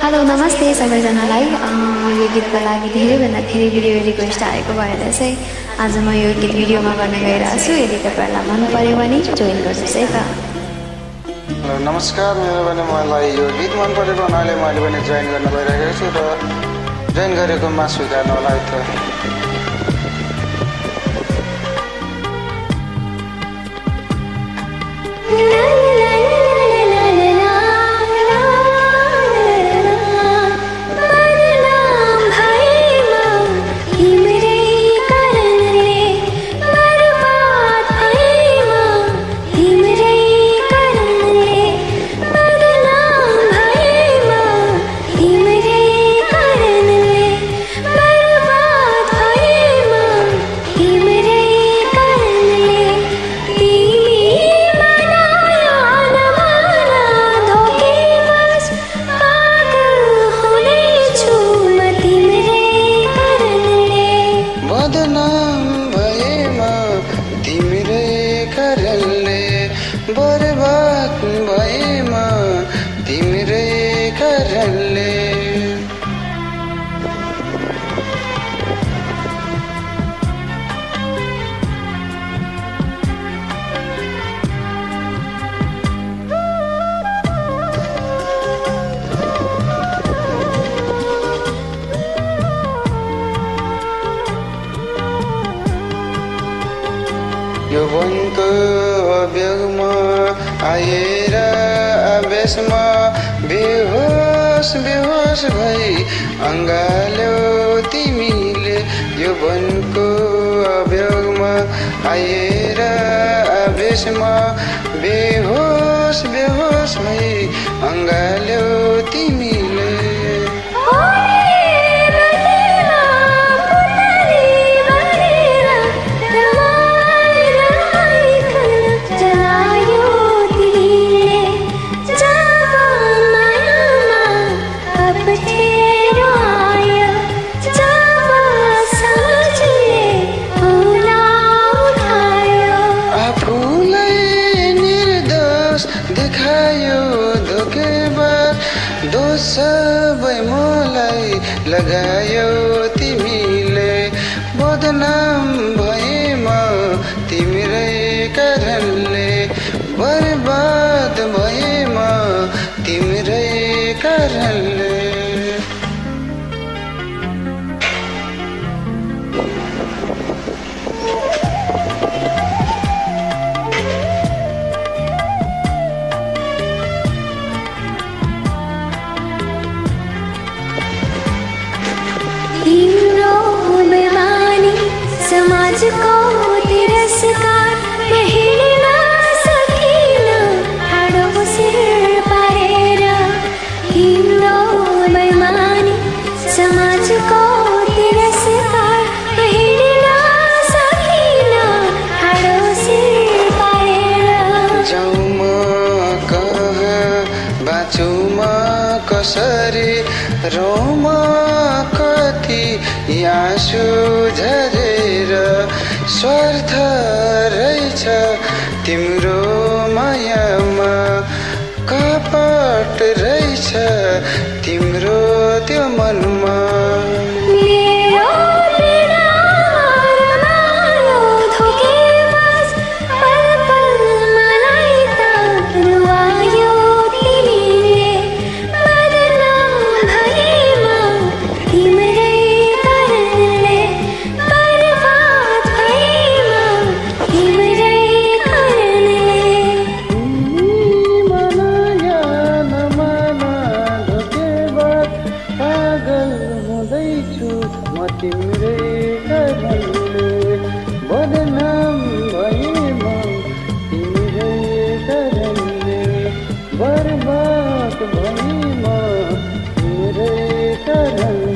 Hello नमस्ते सबैजनालाई। यो गीतको लागि धेरैभन्दा धेरै भिडियो रिक्वेस्ट आएको भएर चाहिँ आज म यो गीत भिडियोमा गर्न गइरहेको छु। यदि तपाईँहरूलाई मन पर्यो भने जोइन गर्नुहोस् है त। हेलो नमस्कार, मेरो पनि मलाई यो गीत मन परेको हुनाले मैले पनि जोइन गर्न गइरहेको छु र जोइन गरेकोमा स्वीकार्नु होला है त। बर्बाद भएमा तिम्रै कारणले यो वनको अभ्योगमा आएर आवेशमा बेहोस बेहोस भई अङ्गाल्यौ तिमीले। यो वनको अभ्योगमा आएर आवेशमा बेहोस बेहोस भई अङ्गाल्यौ तिमीले। दोष सबै मलाई लगायौ तिमीले। बदनाम भएमा तिम्रै कारणले, बर्बाद भएमा तिम्रै कारणले। समाजको तिरस्कार महिना सकिन हाडो सिर पारेर। तिम्रो बेमानी समाजको तिरस्कार महिना सकिन हाडो सिर पारेर। जाउँ म कहाँ बाँचु म कसरी, रोउँ म कति आँसु झरेर। स्वार्थ रहेछ तिम्रो मायामा, कपट रहेछ तिम्रो त्यो मनमा। म तिम्रै कारणले, बदनाम भएमा तिम्रै कारणले, बर्बाद भएमा तिम्रै कारणले।